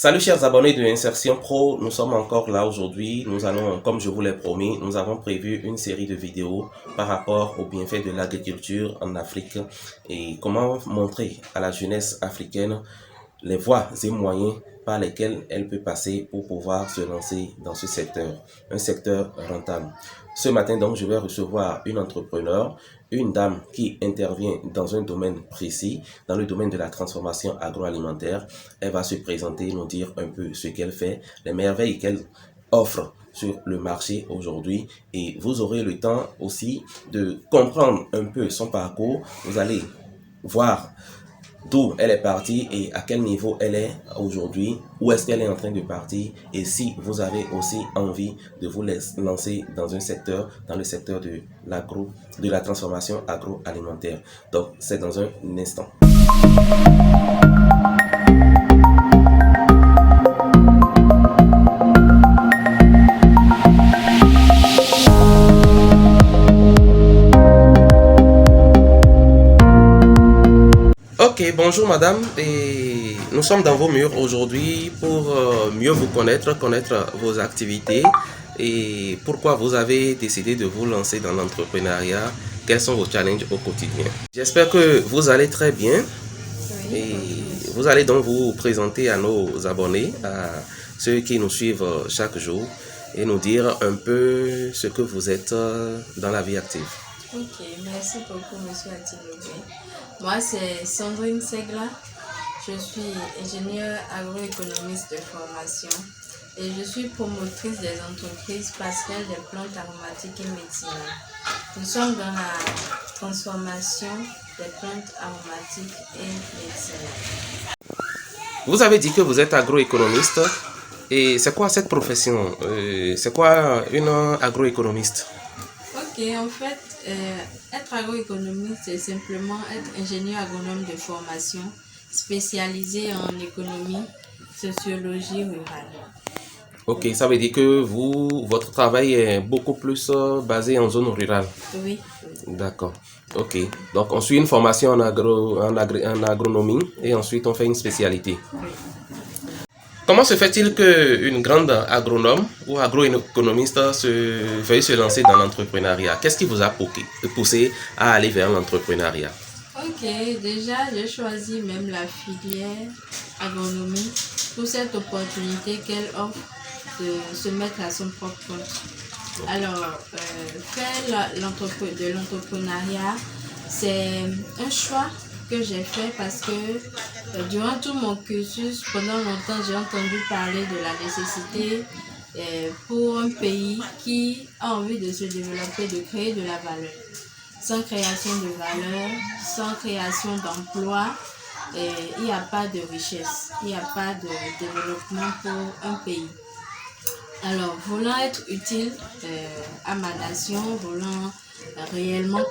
Salut chers abonnés de Insertion Pro, nous sommes encore là aujourd'hui. Nous allons, comme je vous l'ai promis, nous avons prévu une série de vidéos par rapport aux bienfaits de l'agriculture en Afrique et comment montrer à la jeunesse africaine les voies et moyens par lesquels elle peut passer pour pouvoir se lancer dans ce secteur, un secteur rentable. Ce matin donc, je vais recevoir une entrepreneur, une dame qui intervient dans un domaine précis, dans le domaine de la transformation agroalimentaire. Elle va se présenter, nous dire un peu ce qu'elle fait, les merveilles qu'elle offre sur le marché aujourd'hui, et vous aurez le temps aussi de comprendre un peu son parcours. Vous allez voir d'où elle est partie et à quel niveau elle est aujourd'hui, où est-ce qu'elle est en train de partir, et si vous avez aussi envie de vous lancer dans un secteur, dans le secteur de de la transformation agroalimentaire. Donc c'est dans un instant. Ok, bonjour madame, et nous sommes dans vos murs aujourd'hui pour mieux vous connaître, connaître vos activités et pourquoi vous avez décidé de vous lancer dans l'entrepreneuriat, quels sont vos challenges au quotidien. J'espère que vous allez très bien et vous allez donc vous présenter à nos abonnés, à ceux qui nous suivent chaque jour et nous dire un peu ce que vous êtes dans la vie active. Ok, merci beaucoup, monsieur Atilobé. Moi, c'est Sandrine Segla. Je suis ingénieure agroéconomiste de formation et je suis promotrice des entreprises passerelles des plantes aromatiques et médicinales. Nous sommes dans la transformation des plantes aromatiques et médicinales. Vous avez dit que vous êtes agroéconomiste. Et c'est quoi cette profession? C'est quoi une agroéconomiste? Ok, en fait, être agroéconomiste, c'est simplement être ingénieur agronome de formation spécialisé en économie, sociologie rurale. Ok, ça veut dire que votre travail est beaucoup plus basé en zone rurale. Oui. D'accord. Ok. Donc, on suit une formation en agronomie et ensuite on fait une spécialité. Oui. Comment se fait-il qu'une grande agronome ou agroéconomiste veuille se lancer dans l'entrepreneuriat? Qu'est-ce qui vous a poussé à aller vers l'entrepreneuriat? Ok, déjà j'ai choisi même la filière agronomie pour cette opportunité qu'elle offre de se mettre à son propre compte. Alors, faire de l'entrepreneuriat, c'est un choix que j'ai fait parce que durant tout mon cursus, pendant longtemps, j'ai entendu parler de la nécessité pour un pays qui a envie de se développer, de créer de la valeur. Sans création de valeur, sans création d'emploi, il n'y a pas de richesse, il n'y a pas de développement pour un pays. Alors, voulant être utile à ma nation, voulant réellement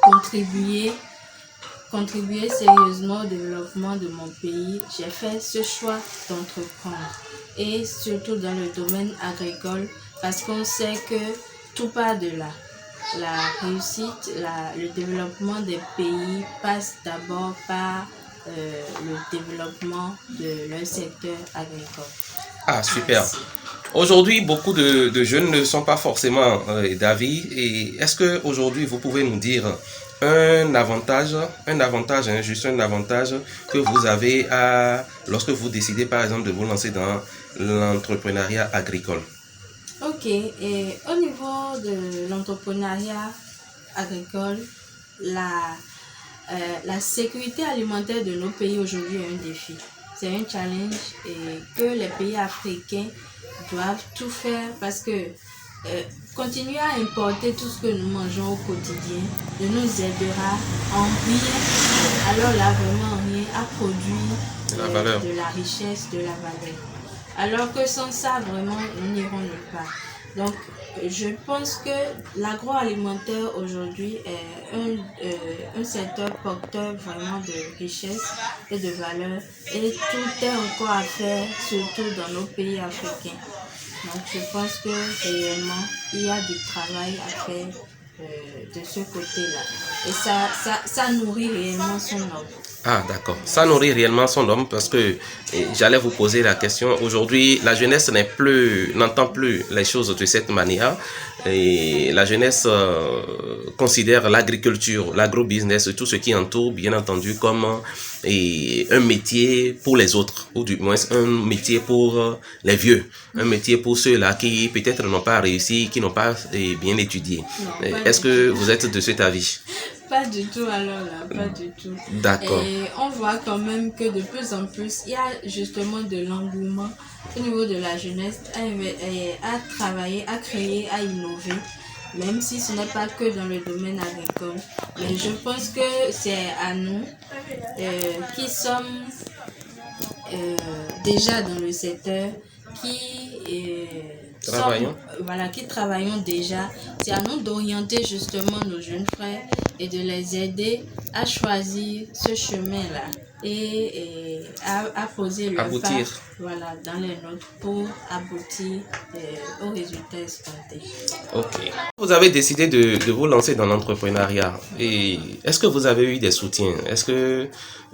contribuer sérieusement au développement de mon pays, j'ai fait ce choix d'entreprendre. Et surtout dans le domaine agricole, parce qu'on sait que tout part de là. La réussite, le développement des pays passe d'abord par le développement de leur secteur agricole. Ah, super. Aujourd'hui, beaucoup de jeunes ne sont pas forcément d'avis. Et est-ce qu'aujourd'hui, vous pouvez nous dire un avantage, juste un avantage que vous avez lorsque vous décidez par exemple de vous lancer dans l'entrepreneuriat agricole? Ok, et au niveau de l'entrepreneuriat agricole, la sécurité alimentaire de nos pays aujourd'hui est un défi. C'est un challenge et que les pays africains doivent tout faire parce que continuer à importer tout ce que nous mangeons au quotidien ne nous aidera en rien, alors là vraiment en rien à produire de la richesse, de la valeur. Alors que sans ça, vraiment, nous n'irons nulle part. Donc, je pense que l'agroalimentaire aujourd'hui est un secteur porteur vraiment de richesse et de valeur. Et tout est encore à faire, surtout dans nos pays africains. Donc, je pense que réellement, il y a du travail à faire de ce côté-là. Et ça nourrit réellement son homme. Ah, d'accord. Ça nourrit réellement son homme parce que j'allais vous poser la question. Aujourd'hui, la jeunesse n'entend plus les choses de cette manière. Et la jeunesse considère l'agriculture, l'agrobusiness, tout ce qui entoure, bien entendu, comme un métier pour les autres, ou du moins un métier pour les vieux, un métier pour ceux-là qui peut-être n'ont pas réussi, qui n'ont pas bien étudié. Est-ce que vous êtes de cet avis? Pas du tout alors là, pas du tout. D'accord. Et on voit quand même que de plus en plus, il y a justement de l'engouement au niveau de la jeunesse à travailler, à créer, à innover, même si ce n'est pas que dans le domaine agricole. Mais je pense que c'est à nous qui sommes déjà dans le secteur, qui travaillons déjà, c'est à nous d'orienter justement nos jeunes frères et de les aider à choisir ce chemin-là et à poser le pas dans les nôtres pour aboutir aux résultats escomptés. Ok. Vous avez décidé de vous lancer dans l'entrepreneuriat. Et est-ce que vous avez eu des soutiens? Est-ce que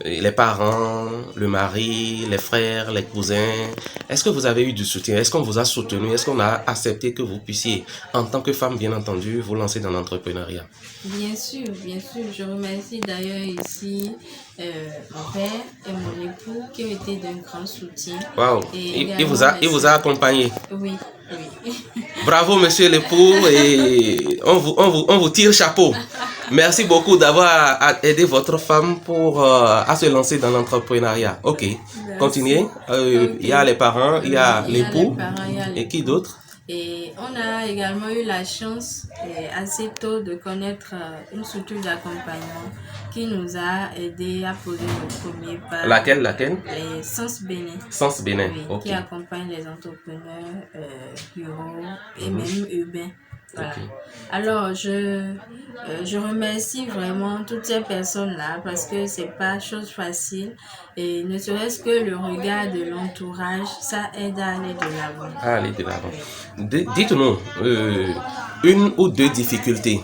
les parents, le mari, les frères, les cousins, est-ce que vous avez eu du soutien? Est-ce qu'on vous a soutenu? Est-ce qu'on a accepté que vous puissiez, en tant que femme, bien entendu, vous lancer dans l'entrepreneuriat? Bien sûr, bien sûr. Je remercie d'ailleurs ici mon père et mon époux qui ont été d'un grand soutien. Wow. Il vous a accompagné. Oui, oui. Bravo, monsieur l'époux, et on vous tire chapeau. Merci beaucoup d'avoir aidé votre femme à se lancer dans l'entrepreneuriat. Ok, merci. Continuez. Il y a les parents, il y a l'époux. Et qui d'autre? Et on a également eu la chance assez tôt de connaître une structure d'accompagnement qui nous a aidé à poser nos premiers pas. Laquelle? Sens Bénin. Sens Bénin, oui, ok. Qui accompagne les entrepreneurs ruraux et même urbains. Voilà. Okay. Alors, je remercie vraiment toutes ces personnes-là parce que c'est pas chose facile et ne serait-ce que le regard de l'entourage, ça aide à aller de l'avant. À aller de l'avant. Dites-nous, une ou deux difficultés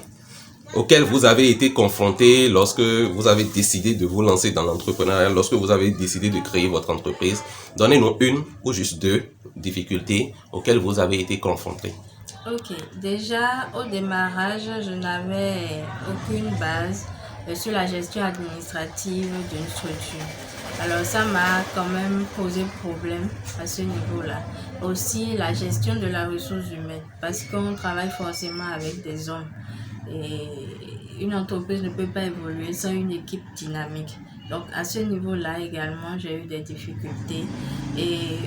auxquelles vous avez été confrontés lorsque vous avez décidé de vous lancer dans l'entrepreneuriat, lorsque vous avez décidé de créer votre entreprise. Donnez-nous une ou juste deux difficultés auxquelles vous avez été confrontés. Ok, déjà au démarrage, je n'avais aucune base sur la gestion administrative d'une structure. Alors ça m'a quand même posé problème à ce niveau-là. Aussi la gestion de la ressource humaine parce qu'on travaille forcément avec des hommes et une entreprise ne peut pas évoluer sans une équipe dynamique. Donc à ce niveau-là également, j'ai eu des difficultés. Et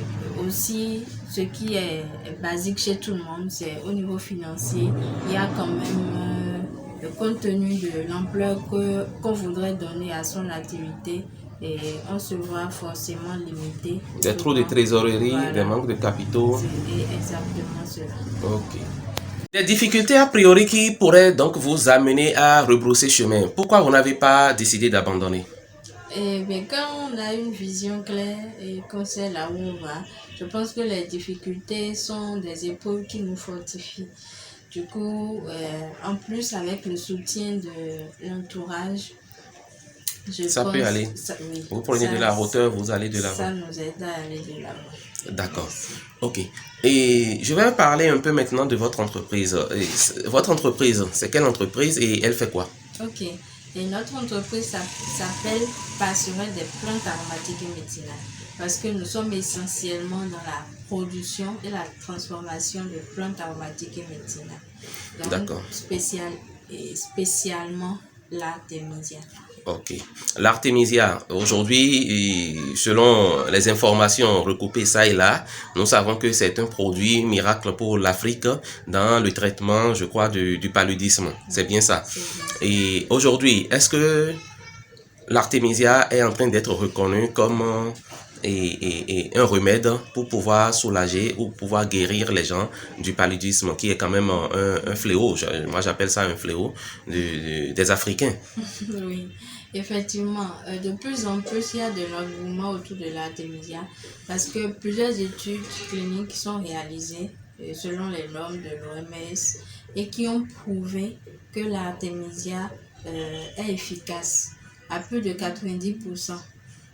aussi, ce qui est basique chez tout le monde, c'est au niveau financier, il y a quand même le compte tenu de l'ampleur qu'on voudrait donner à son activité. Et on se voit forcément limité. Des trous de trésorerie, voilà. Des manques de capitaux. C'est exactement cela. Ok. Des difficultés a priori qui pourraient donc vous amener à rebrousser chemin. Pourquoi vous n'avez pas décidé d'abandonner? Quand on a une vision claire et qu'on sait là où on va, je pense que les difficultés sont des épaules qui nous fortifient. Du coup, en plus avec le soutien de l'entourage, ça peut aller. Oui, vous prenez de la hauteur, vous allez de l'avant. Ça nous aide à aller de l'avant. D'accord. Ok. Et je vais parler un peu maintenant de votre entreprise. Votre entreprise, c'est quelle entreprise et elle fait quoi? Ok. Et notre entreprise s'appelle Passerelle des plantes aromatiques et médicinales parce que nous sommes essentiellement dans la production et la transformation de plantes aromatiques et médicinales. D'accord. Spécialement l'artémisia. Ok. L'artémisia, aujourd'hui, selon les informations recoupées ça et là, nous savons que c'est un produit miracle pour l'Afrique dans le traitement, je crois, du paludisme. C'est bien ça. Et aujourd'hui, est-ce que l'artémisia est en train d'être reconnue comme un remède pour pouvoir soulager ou pouvoir guérir les gens du paludisme, qui est quand même un fléau. Moi, j'appelle ça un fléau des Africains. Oui. Effectivement, de plus en plus, il y a de l'engouement autour de l'artémisia parce que plusieurs études cliniques sont réalisées selon les normes de l'OMS et qui ont prouvé que l'artémisia est efficace à plus de 90%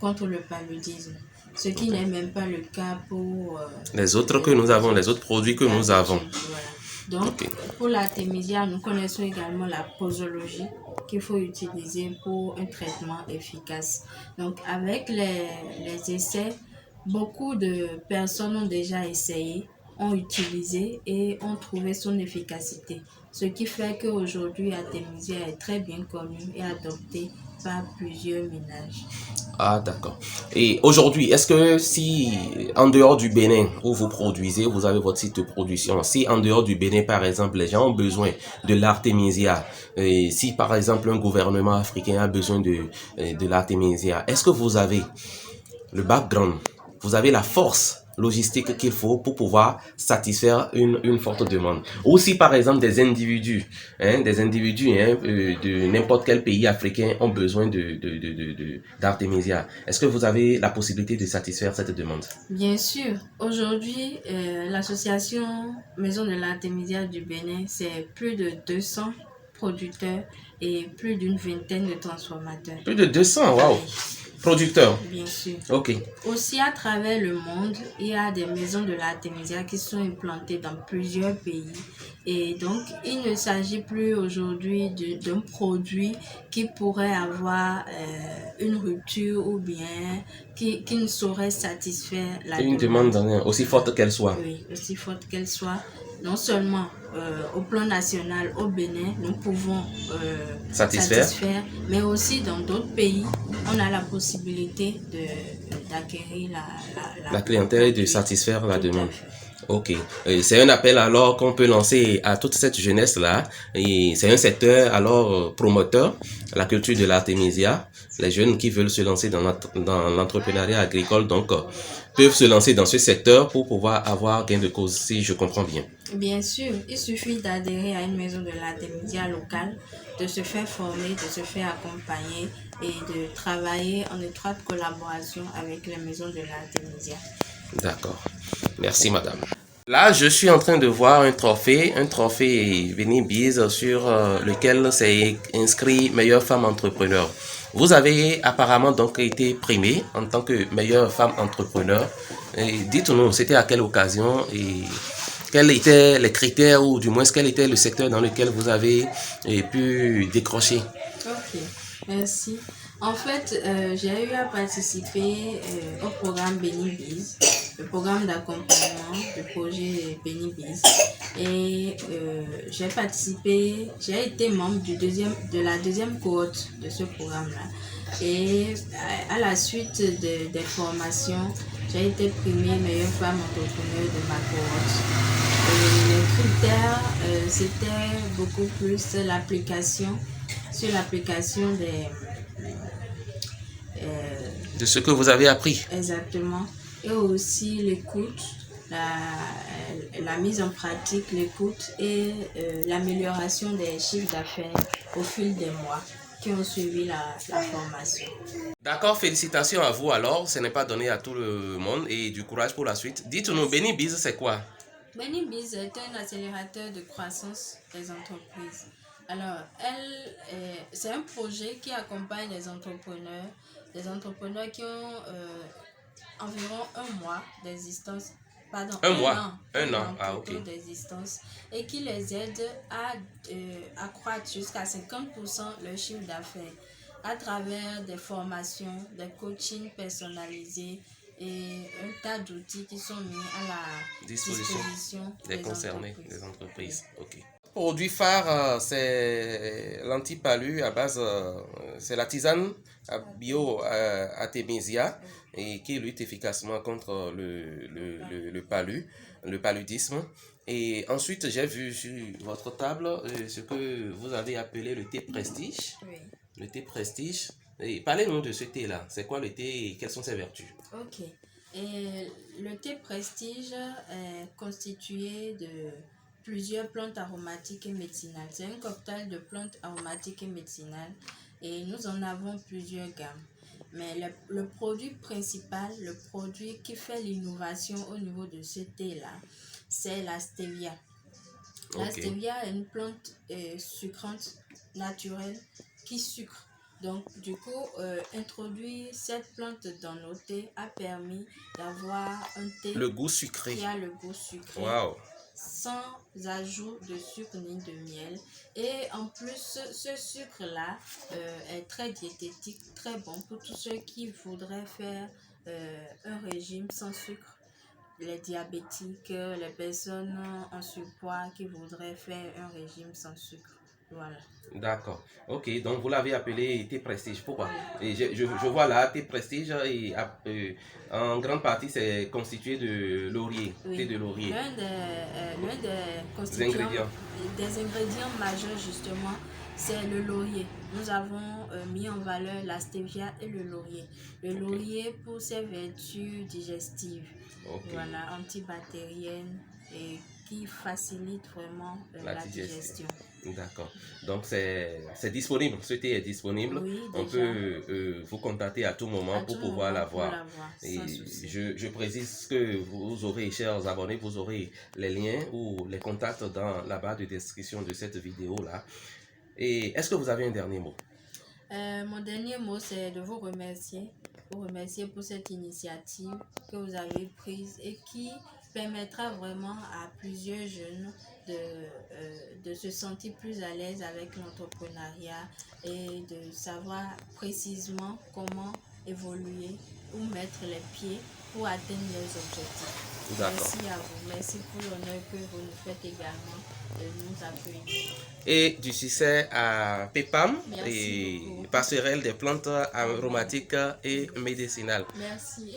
contre le paludisme, ce qui n'est même pas le cas pour les autres que nous avons, les autres produits que nous avons. Voilà. Donc, pour l'artémisia, nous connaissons également la posologie qu'il faut utiliser pour un traitement efficace. Donc, avec les essais, beaucoup de personnes ont déjà essayé, ont utilisé et ont trouvé son efficacité. Ce qui fait qu'aujourd'hui, l'artémisia est très bien connue et adoptée par plusieurs ménages. Ah, d'accord. Et aujourd'hui, est-ce que si en dehors du Bénin où vous produisez, vous avez votre site de production, si en dehors du Bénin, par exemple, les gens ont besoin de l'artémisia, et si par exemple un gouvernement africain a besoin de l'artémisia, est-ce que vous avez le background, vous avez la force logistique qu'il faut pour pouvoir satisfaire une forte demande. Ou si par exemple des individus de n'importe quel pays africain ont besoin d'artémisia, est-ce que vous avez la possibilité de satisfaire cette demande? Bien sûr. Aujourd'hui, l'association Maison de l'artémisia du Bénin, c'est plus de 200 producteurs et plus d'une vingtaine de transformateurs. Plus de 200, waouh! Producteurs. Bien sûr. Ok. Aussi, à travers le monde, il y a des maisons de l'artémisia qui sont implantées dans plusieurs pays. Et donc, il ne s'agit plus aujourd'hui d'un produit qui pourrait avoir une rupture ou bien qui ne saurait satisfaire la demande. Aussi forte qu'elle soit. Oui, aussi forte qu'elle soit. Non seulement au plan national, au Bénin, nous pouvons satisfaire, mais aussi dans d'autres pays, on a la possibilité d'acquérir la clientèle et de satisfaire la demande. Ok, c'est un appel alors qu'on peut lancer à toute cette jeunesse-là. Et c'est un secteur alors promoteur, la culture de l'artémisia. Les jeunes qui veulent se lancer dans l'entrepreneuriat agricole, donc peuvent se lancer dans ce secteur pour pouvoir avoir gain de cause, si je comprends bien. Bien sûr, il suffit d'adhérer à une maison de l'artémisia locale, de se faire former, de se faire accompagner et de travailler en étroite collaboration avec les maisons de l'artémisia. D'accord. Merci, madame. Là, je suis en train de voir un trophée Benny Biz sur lequel c'est inscrit meilleure femme entrepreneur. Vous avez apparemment donc été primée en tant que meilleure femme entrepreneur. Dites-nous, c'était à quelle occasion et quels étaient les critères ou du moins quel était le secteur dans lequel vous avez pu décrocher? Ok, merci. En fait, j'ai eu à participer au programme Benny Biz, le programme d'accompagnement du projet Benny Biz. Et j'ai été membre de la deuxième cohorte de ce programme-là. Et à la suite des formations, j'ai été primée meilleure femme entrepreneur de ma cohorte. Et les critères, c'était beaucoup plus l'application de ce que vous avez appris. Exactement. Et aussi l'écoute, la mise en pratique, l'écoute et l'amélioration des chiffres d'affaires au fil des mois qui ont suivi la formation. D'accord, félicitations à vous alors. Ce n'est pas donné à tout le monde et du courage pour la suite. Dites-nous, Benny Biz, c'est quoi? Benny Biz est un accélérateur de croissance des entreprises. Alors, c'est un projet qui accompagne les entrepreneurs qui ont environ un mois d'existence, pardon, un an ah, ok, d'existence et qui les aide à accroître jusqu'à 50% leur chiffre d'affaires à travers des formations, des coachings personnalisés et un tas d'outils qui sont mis à la disposition des concernés, des entreprises. Ok. Produit phare, c'est l'antipalu à base, c'est la tisane bio artémisia et qui lutte efficacement contre le paludisme. Et ensuite, j'ai vu sur votre table ce que vous avez appelé le thé prestige. Oui. Le thé prestige. Et parlez-nous de ce thé-là. C'est quoi le thé et quelles sont ses vertus? Ok. Et le thé prestige est constitué de plusieurs plantes aromatiques et médicinales. C'est un cocktail de plantes aromatiques et médicinales et nous en avons plusieurs gammes. Mais le produit principal, le produit qui fait l'innovation au niveau de ce thé-là, c'est la stevia. La Ok. stevia est une plante sucrante naturelle qui sucre. Donc, du coup, introduire cette plante dans nos thés a permis d'avoir un thé Le goût sucré. qui a le goût sucré, Waouh. sans ajout de sucre ni de miel. Et en plus, ce sucre-là est très diététique, très bon pour tous ceux qui voudraient faire un régime sans sucre. Les diabétiques, les personnes en surpoids qui voudraient faire un régime sans sucre. Voilà. D'accord. Ok, donc vous l'avez appelé thé prestige. Pourquoi? Oui. Et je vois là thé prestige et en grande partie c'est constitué de laurier, thé Oui. de laurier. L'un des Les constituants, ingrédients. des ingrédients majeurs justement, c'est le laurier. Nous avons mis en valeur la stevia et le laurier. Le Ok. laurier pour ses vertus digestives, Ok. voilà, antibactériennes et qui facilite vraiment La la digestion. digestion. D'accord. Donc c'est disponible. Ce thé est disponible. Oui, On déjà, peut vous contacter à tout moment à pour tout pouvoir moment pour l'avoir. l'avoir, Et sans souci. je précise que vous aurez, chers abonnés, vous aurez les liens ou les contacts dans la barre de description de cette vidéo-là. Et est-ce que vous avez un dernier mot? Mon dernier mot, c'est de vous remercier. Vous remercier pour cette initiative que vous avez prise et qui permettra vraiment à plusieurs jeunes de se sentir plus à l'aise avec l'entrepreneuriat et de savoir précisément comment évoluer ou mettre les pieds pour atteindre leurs objectifs. D'accord. Merci à vous. Merci pour l'honneur que vous nous faites également de nous accueillir. Et du succès à PEPAM, Merci et beaucoup. passerelle des plantes aromatiques et médicinales. Merci.